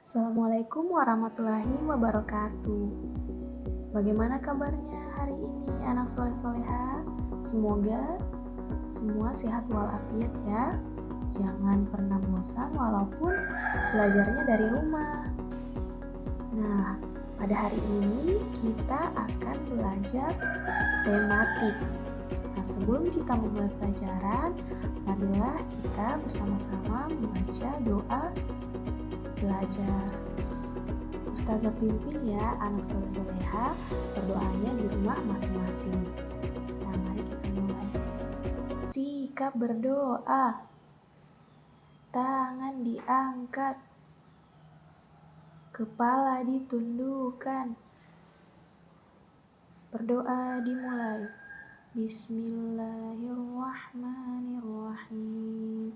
Assalamualaikum warahmatullahi wabarakatuh. Bagaimana kabarnya hari ini anak soleh-soleha? Semoga semua sehat walafiat ya. Jangan pernah bosan walaupun belajarnya dari rumah. Nah, pada hari ini kita akan belajar tematik. Nah, sebelum kita memulai pelajaran, marilah kita bersama-sama membaca doa belajar. Ustazah pimpin ya anak soleh-soleha berdoanya di rumah masing-masing. Nah, mari kita mulai. Sikap berdoa, tangan diangkat, kepala ditundukkan. Berdoa dimulai. Bismillahirrahmanirrahim.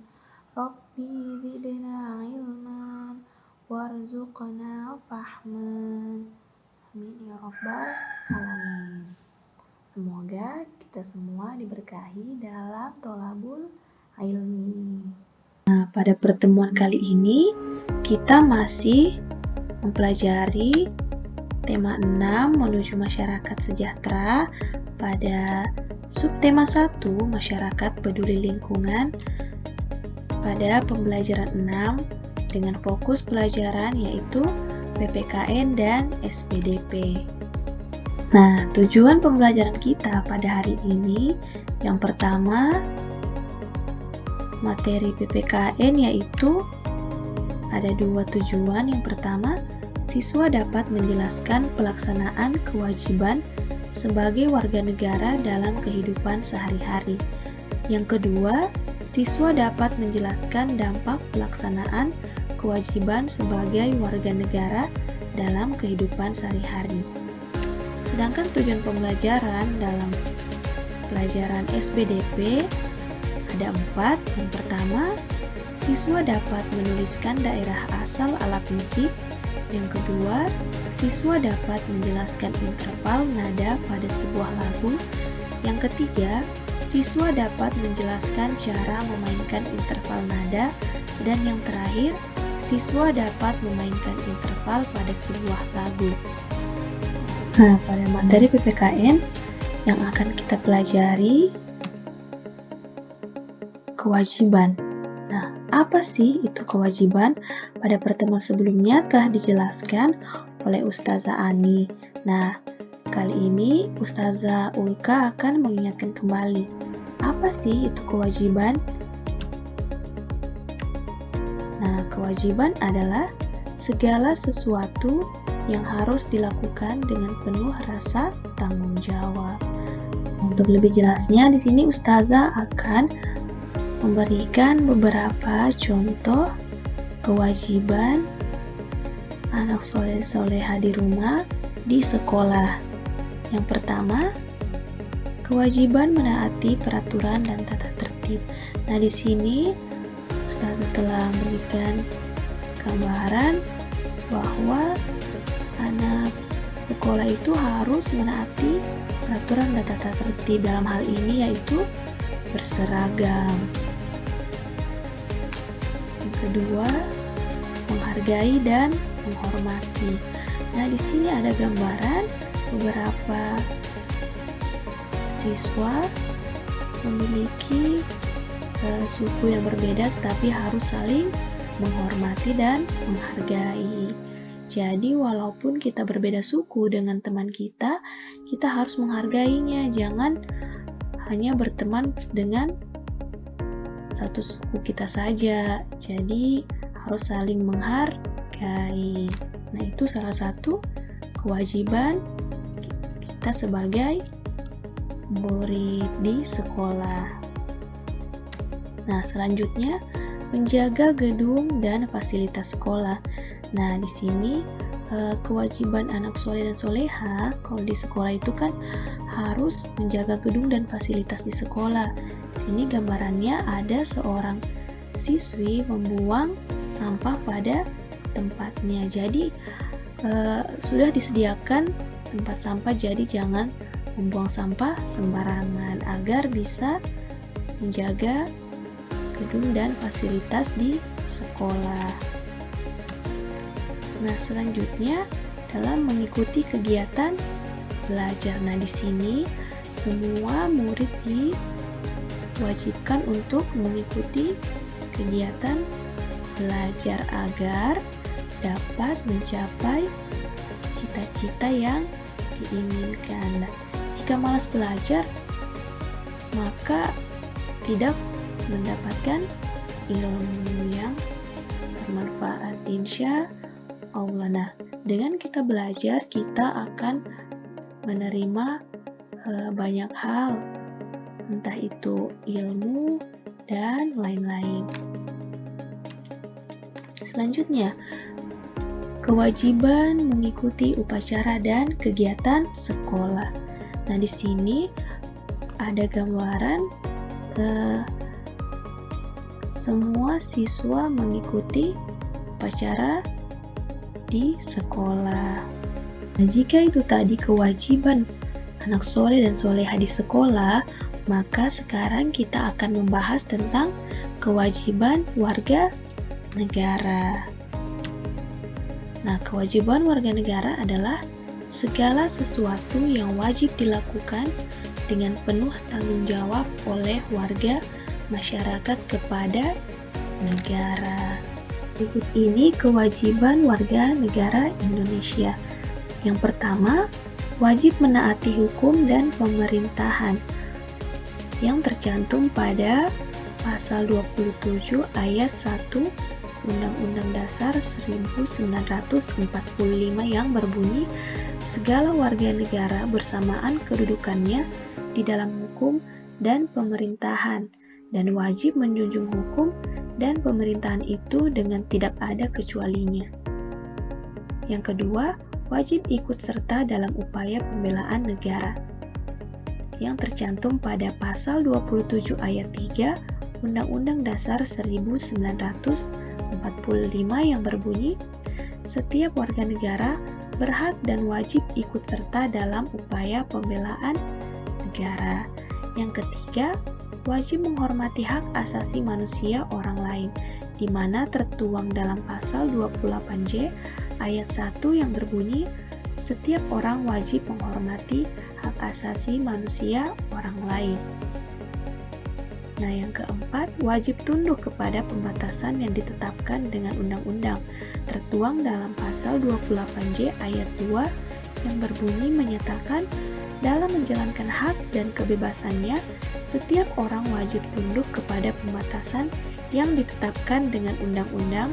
Rabbi zidna ilman warzuqna fahman. Amin ya rabbal alamin. Semoga kita semua diberkahi dalam tholabul ilmi. Nah, pada pertemuan kali ini kita masih mempelajari tema 6 menuju masyarakat sejahtera pada subtema 1 masyarakat peduli lingkungan pada pembelajaran 6 dengan fokus pelajaran yaitu PPKN dan SPDP. Nah, tujuan pembelajaran kita pada hari ini yang pertama materi PPKN yaitu ada dua tujuan. Yang pertama, siswa dapat menjelaskan pelaksanaan kewajiban sebagai warga negara dalam kehidupan sehari-hari. Yang kedua, siswa dapat menjelaskan dampak pelaksanaan kewajiban sebagai warga negara dalam kehidupan sehari-hari. Sedangkan tujuan pembelajaran dalam pelajaran SPDP ada 4. Yang pertama, siswa dapat menuliskan daerah asal alat musik. Yang kedua, siswa dapat menjelaskan interval nada pada sebuah lagu. Yang ketiga, siswa dapat menjelaskan cara memainkan interval nada. Dan yang terakhir, siswa dapat memainkan interval pada sebuah lagu. Nah, pada materi PPKN yang akan kita pelajari kewajiban. Nah, apa sih itu kewajiban? Pada pertemuan sebelumnya telah dijelaskan oleh Ustazah Ani. Nah, kali ini Ustazah Ulka akan mengingatkan kembali. Apa sih itu kewajiban? Nah, kewajiban adalah segala sesuatu yang harus dilakukan dengan penuh rasa tanggung jawab. Untuk lebih jelasnya, di sini Ustazah akan memberikan beberapa contoh kewajiban anak soleh-soleha di rumah di sekolah. Yang pertama, kewajiban menaati peraturan dan tata tertib. Nah, di sini Ustazah telah memberikan gambaran bahwa anak sekolah itu harus menaati peraturan dan tata tertib. Dalam hal ini yaitu berseragam. Yang kedua, menghargai dan menghormati. Nah, di sini ada gambaran beberapa siswa memiliki suku yang berbeda, tapi harus saling menghormati dan menghargai. Jadi, walaupun kita berbeda suku dengan teman kita, kita harus menghargainya. Jangan hanya berteman dengan satu suku kita saja. Jadi, harus saling menghargai. Nah, itu salah satu kewajiban kita sebagai murid di sekolah. Nah, selanjutnya menjaga gedung dan fasilitas sekolah. Nah, di sini kewajiban anak soleh dan soleha kalau di sekolah itu kan harus menjaga gedung dan fasilitas di sekolah. Di sini gambarannya ada seorang siswi membuang sampah pada tempatnya. Jadi sudah disediakan tempat sampah, jadi jangan membuang sampah sembarangan agar bisa menjaga gedung dan fasilitas di sekolah. Nah, selanjutnya dalam mengikuti kegiatan belajar. Nah, di sini semua murid diwajibkan untuk mengikuti kegiatan belajar agar dapat mencapai cita-cita yang diinginkan. Nah, jika malas belajar, maka tidak mendapatkan ilmu yang bermanfaat, insya Allah. Nah, dengan kita belajar, kita akan menerima banyak hal, entah itu ilmu dan lain-lain. Selanjutnya, kewajiban mengikuti upacara dan kegiatan sekolah. Nah, di sini ada gambaran semua siswa mengikuti upacara di sekolah. Nah, jika itu tadi kewajiban anak soleh dan soleha di sekolah, maka sekarang kita akan membahas tentang kewajiban warga negara. Nah, kewajiban warga negara adalah segala sesuatu yang wajib dilakukan dengan penuh tanggung jawab oleh warga masyarakat kepada negara. Berikut ini kewajiban warga negara Indonesia. Yang pertama, wajib menaati hukum dan pemerintahan yang tercantum pada pasal 27 ayat 1 Undang-Undang Dasar 1945 yang berbunyi, segala warga negara bersamaan kedudukannya di dalam hukum dan pemerintahan dan wajib menjunjung hukum dan pemerintahan itu dengan tidak ada kecualinya. Yang kedua, wajib ikut serta dalam upaya pembelaan negara yang tercantum pada pasal 27 ayat 3 Undang-Undang Dasar 1945 yang berbunyi, setiap warga negara berhak dan wajib ikut serta dalam upaya pembelaan negara. Yang ketiga, wajib menghormati hak asasi manusia orang lain, di mana tertuang dalam pasal 28J ayat 1 yang berbunyi, setiap orang wajib menghormati hak asasi manusia orang lain. Nah, yang keempat, wajib tunduk kepada pembatasan yang ditetapkan dengan undang-undang, tertuang dalam pasal 28J ayat 2 yang berbunyi menyatakan, dalam menjalankan hak dan kebebasannya, setiap orang wajib tunduk kepada pembatasan yang ditetapkan dengan undang-undang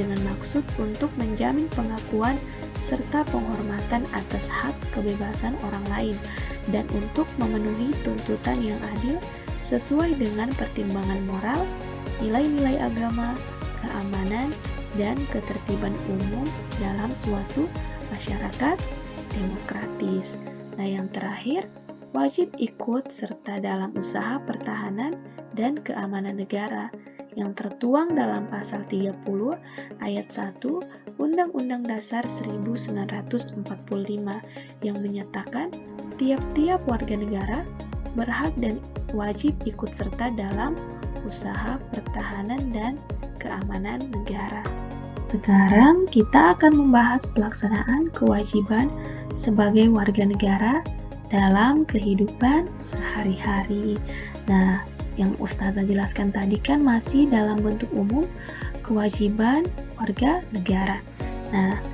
dengan maksud untuk menjamin pengakuan serta penghormatan atas hak kebebasan orang lain dan untuk memenuhi tuntutan yang adil sesuai dengan pertimbangan moral, nilai-nilai agama, keamanan, dan ketertiban umum dalam suatu masyarakat demokratis. Nah, yang terakhir, wajib ikut serta dalam usaha pertahanan dan keamanan negara yang tertuang dalam pasal 30 ayat 1 Undang-Undang Dasar 1945 yang menyatakan tiap-tiap warga negara berhak dan wajib ikut serta dalam usaha pertahanan dan keamanan negara. Sekarang kita akan membahas pelaksanaan kewajiban sebagai warga negara dalam kehidupan sehari-hari. Nah, yang Ustazah jelaskan tadi kan masih dalam bentuk umum kewajiban warga negara. Nah,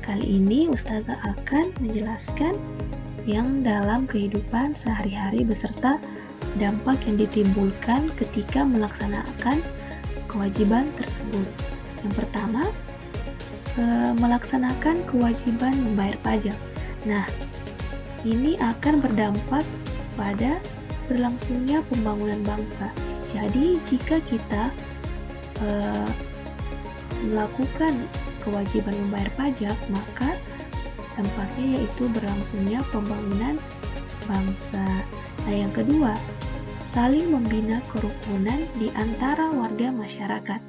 kali ini Ustazah akan menjelaskan yang dalam kehidupan sehari-hari beserta dampak yang ditimbulkan ketika melaksanakan kewajiban tersebut. Yang pertama, melaksanakan kewajiban membayar pajak. Nah, ini akan berdampak pada berlangsungnya pembangunan bangsa. Jadi, jika kita melakukan kewajiban membayar pajak, maka dampaknya yaitu berlangsungnya pembangunan bangsa. Nah, yang kedua, saling membina kerukunan di antara warga masyarakat,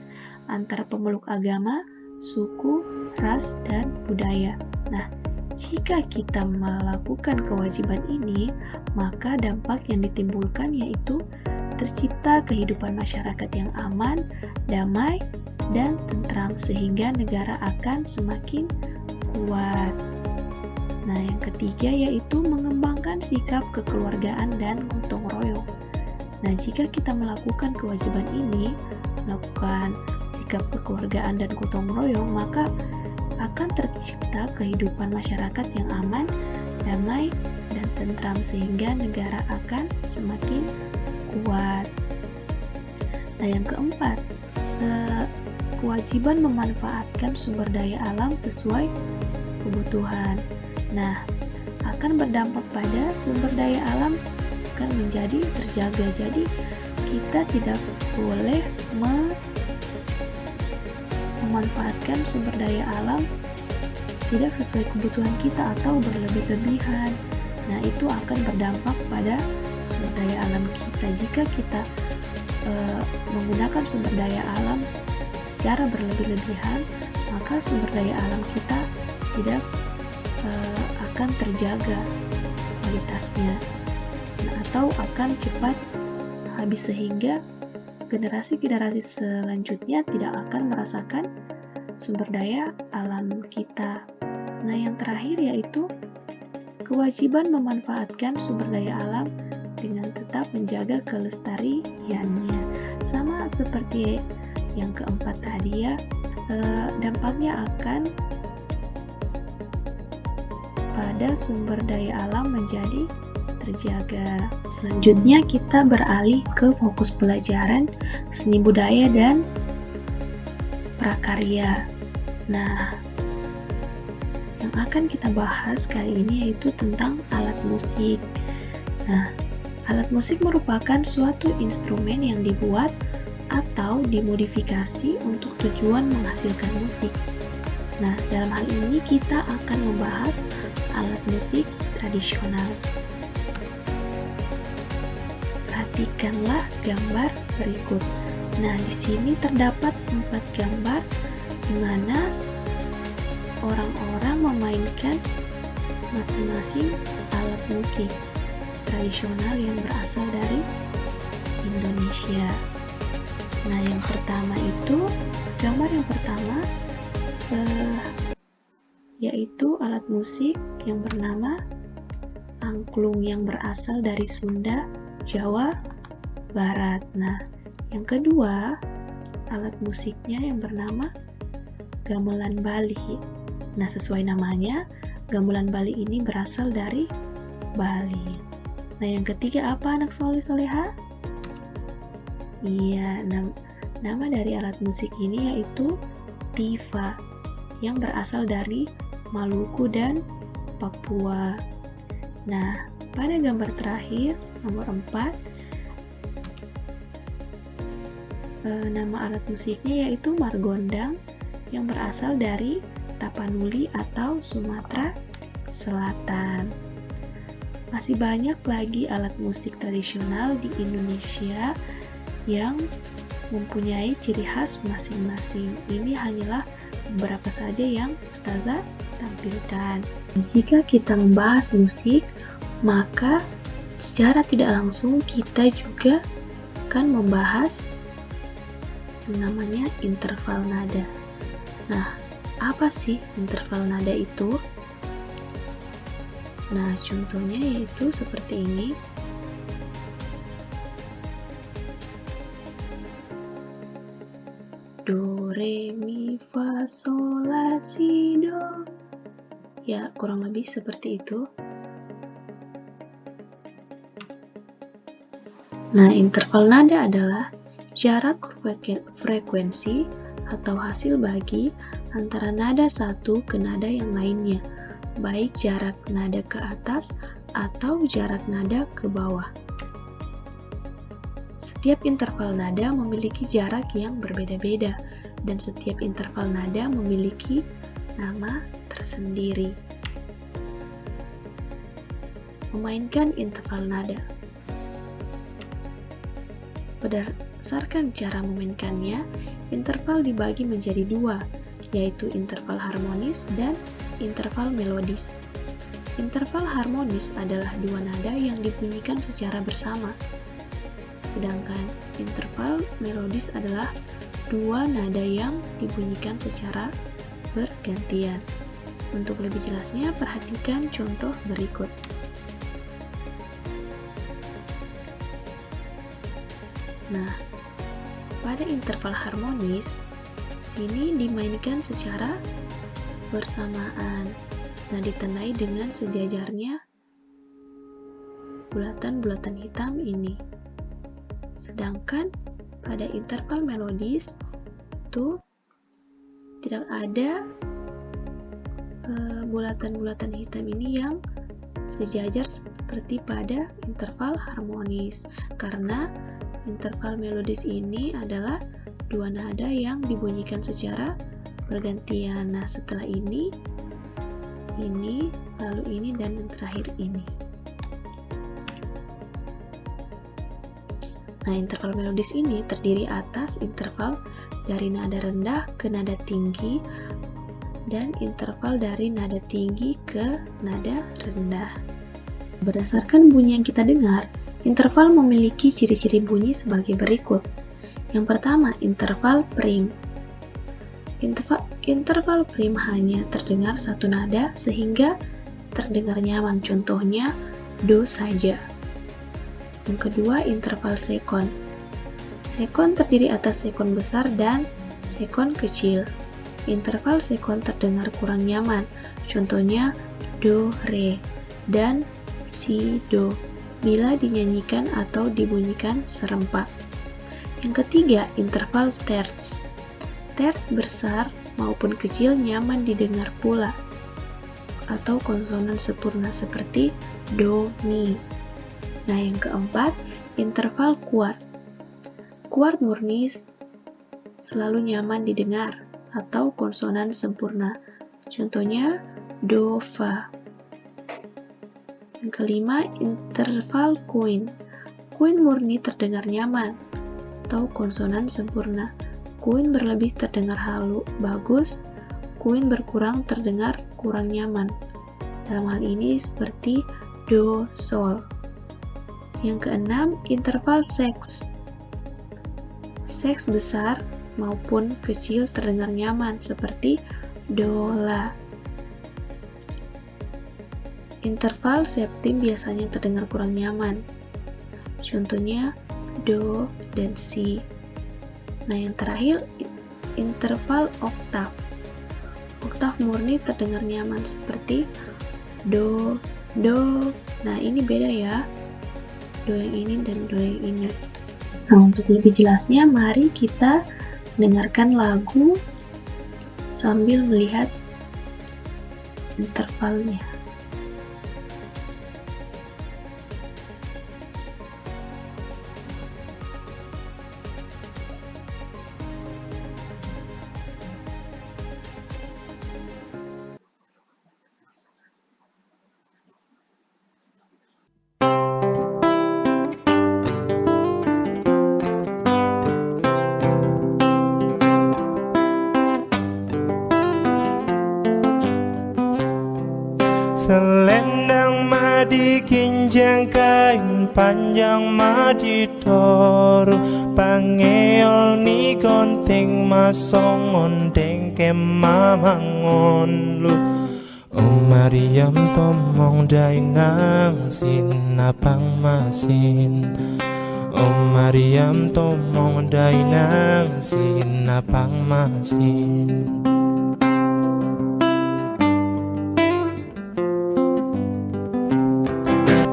antara pemeluk agama, suku, ras, dan budaya. Nah, jika kita melakukan kewajiban ini, maka dampak yang ditimbulkan yaitu tercipta kehidupan masyarakat yang aman, damai, dan tentram sehingga negara akan semakin kuat. Nah, yang ketiga yaitu mengembangkan sikap kekeluargaan dan gotong royong. Nah, jika kita melakukan kewajiban ini, melakukan sikap kekeluargaan dan gotong royong, maka akan tercipta kehidupan masyarakat yang aman, damai, dan tentram sehingga negara akan semakin kuat. Nah, yang keempat, kewajiban memanfaatkan sumber daya alam sesuai kebutuhan. Nah, akan berdampak pada sumber daya alam akan menjadi terjaga. Jadi, kita tidak boleh memanfaatkan sumber daya alam tidak sesuai kebutuhan kita atau berlebih-lebihan. Nah, itu akan berdampak pada sumber daya alam kita. Jika kita menggunakan sumber daya alam secara berlebih-lebihan, maka sumber daya alam kita tidak akan terjaga kualitasnya, atau akan cepat habis sehingga generasi-generasi selanjutnya tidak akan merasakan sumber daya alam kita. Nah, yang terakhir yaitu kewajiban memanfaatkan sumber daya alam dengan tetap menjaga kelestariannya. Sama seperti yang keempat tadi ya, dampaknya akan pada sumber daya alam menjadi terjaga. Selanjutnya kita beralih ke fokus pelajaran seni budaya dan prakarya. Nah, yang akan kita bahas kali ini yaitu tentang alat musik. Nah, alat musik merupakan suatu instrumen yang dibuat atau dimodifikasi untuk tujuan menghasilkan musik. Nah, dalam hal ini kita akan membahas alat musik tradisional. Perhatikanlah gambar berikut. Nah, di sini terdapat 4 gambar di mana orang-orang memainkan masing-masing alat musik tradisional yang berasal dari Indonesia. Nah, yang pertama itu, gambar yang pertama yaitu alat musik yang bernama angklung yang berasal dari Sunda, Jawa Barat. Nah, yang kedua, alat musiknya yang bernama gamelan Bali. Nah, sesuai namanya, gamelan Bali ini berasal dari Bali. Nah, yang ketiga apa anak soleh-soleha? Iya, nama dari alat musik ini yaitu tifa yang berasal dari Maluku dan Papua. Nah, pada gambar terakhir, nomor 4, nama alat musiknya yaitu margondang yang berasal dari Tapanuli atau Sumatera Selatan. Masih banyak lagi alat musik tradisional di Indonesia yang mempunyai ciri khas masing-masing. Ini hanyalah beberapa saja yang Ustazah tampilkan. Jika kita membahas musik, maka secara tidak langsung kita juga akan membahas namanya interval nada. Nah, apa sih interval nada itu? Nah, contohnya yaitu seperti ini. Do, re, mi, fa, sol, la, si, do. Ya, kurang lebih seperti itu. Nah, interval nada adalah jarak frekuensi atau hasil bagi antara nada satu ke nada yang lainnya, baik jarak nada ke atas atau jarak nada ke bawah. Setiap interval nada memiliki jarak yang berbeda-beda, dan setiap interval nada memiliki nama tersendiri. Memainkan interval nada. Berdasarkan cara memainkannya, interval dibagi menjadi 2, yaitu interval harmonis dan interval melodis. Interval harmonis adalah 2 nada yang dibunyikan secara bersama. Sedangkan interval melodis adalah dua nada yang dibunyikan secara bergantian. Untuk lebih jelasnya, perhatikan contoh berikut. Nah, pada interval harmonis, sini dimainkan secara bersamaan. Nah, ditandai dengan sejajarnya bulatan-bulatan hitam ini. Sedangkan pada interval melodis itu tidak ada bulatan-bulatan hitam ini yang sejajar seperti pada interval harmonis, karena interval melodis ini adalah dua nada yang dibunyikan secara bergantian. Nah, setelah ini, lalu ini, dan yang terakhir ini. Nah, interval melodis ini terdiri atas interval dari nada rendah ke nada tinggi dan interval dari nada tinggi ke nada rendah. Berdasarkan bunyi yang kita dengar, interval memiliki ciri-ciri bunyi sebagai berikut. Yang pertama, interval prim. Interval prim hanya terdengar satu nada sehingga terdengar nyaman, contohnya do saja. Yang kedua, interval sekon. Sekon terdiri atas sekon besar dan sekon kecil. Interval sekon terdengar kurang nyaman, contohnya do, re, dan si, do, bila dinyanyikan atau dibunyikan serempak. Yang ketiga, interval terts. Terts besar maupun kecil nyaman didengar pula, atau konsonan sempurna seperti do, mi. Nah, yang keempat, interval kuart. Kuart murni selalu nyaman didengar, atau konsonan sempurna, contohnya do, fa. Yang kelima, interval quint. Quint murni terdengar nyaman, atau konsonan sempurna. Quint berlebih terdengar halu, bagus. Quint berkurang terdengar kurang nyaman. Dalam hal ini seperti do, sol. Yang keenam, interval seks. Seks besar maupun kecil terdengar nyaman seperti do, la. Interval septim biasanya terdengar kurang nyaman, contohnya do dan si. Nah, yang terakhir, interval oktav. Oktav murni terdengar nyaman seperti do, do. Nah, ini beda ya, do yang ini dan do yang ini. Nah, untuk lebih jelasnya, mari kita dengarkan lagu sambil melihat intervalnya. Selendang madi kinjang kain panjang madi toru pangeol ni konting masong ondeng kemamangon lu. Mariam tomong dainang sin napang masin. Mariam tomong dainang sin napang masin.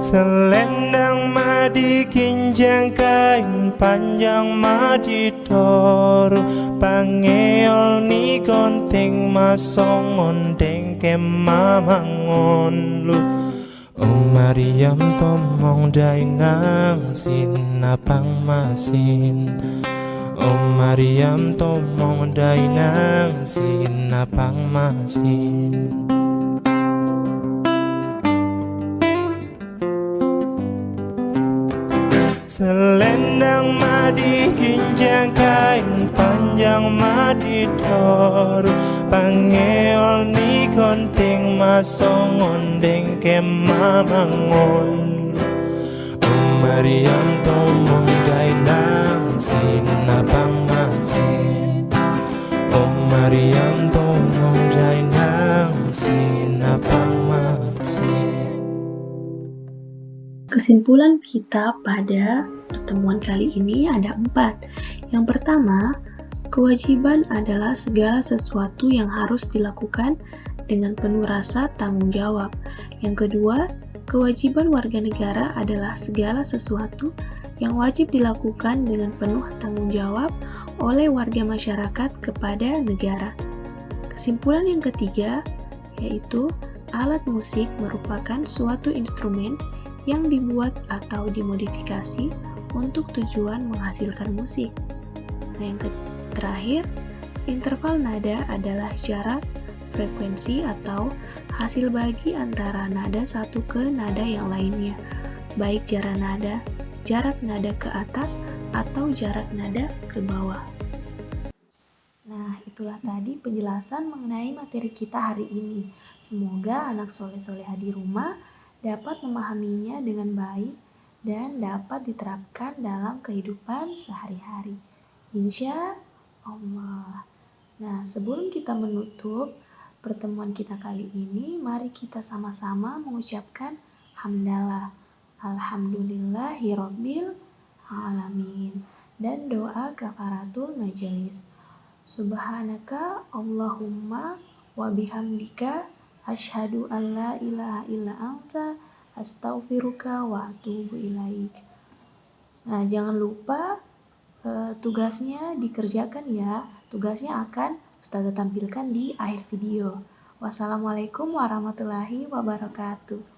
Selendang madi kinjang kain panjang madi toru pangeol ni konting masong ondeng kemamangon lu. Mariam tomong dainang sin napang masin. Mariam tomong dainang sin napang masin. Selendang madi kinjang kain panjang madi toru pangeol ni konting masong ondeng kemamangon. Mariam to mong dai nang sinapang masin. Mariam to mong dai nang sinapang masin. Kesimpulan kita pada pertemuan kali ini ada 4. Yang pertama, kewajiban adalah segala sesuatu yang harus dilakukan dengan penuh rasa tanggung jawab. Yang kedua, kewajiban warga negara adalah segala sesuatu yang wajib dilakukan dengan penuh tanggung jawab oleh warga masyarakat kepada negara. Kesimpulan yang ketiga, yaitu alat musik merupakan suatu instrumen yang dibuat atau dimodifikasi untuk tujuan menghasilkan musik. Nah, yang terakhir, interval nada adalah jarak, frekuensi, atau hasil bagi antara nada satu ke nada yang lainnya, baik jarak nada ke atas atau jarak nada ke bawah. Nah, itulah tadi penjelasan mengenai materi kita hari ini. Semoga anak soleh-soleha di rumah dapat memahaminya dengan baik dan dapat diterapkan dalam kehidupan sehari-hari. Insya Allah. Nah, sebelum kita menutup pertemuan kita kali ini, mari kita sama-sama mengucapkan hamdalah. Alhamdulillahirabbil alamin. Dan doa kafaratul majelis. Subhanaka Allahumma wa bihamdika asyhadu an la ilaha illa anta astaghfiruka wa atubu ilaik. Nah, jangan lupa tugasnya dikerjakan ya. Tugasnya akan Ustazah tampilkan di akhir video. Wassalamualaikum warahmatullahi wabarakatuh.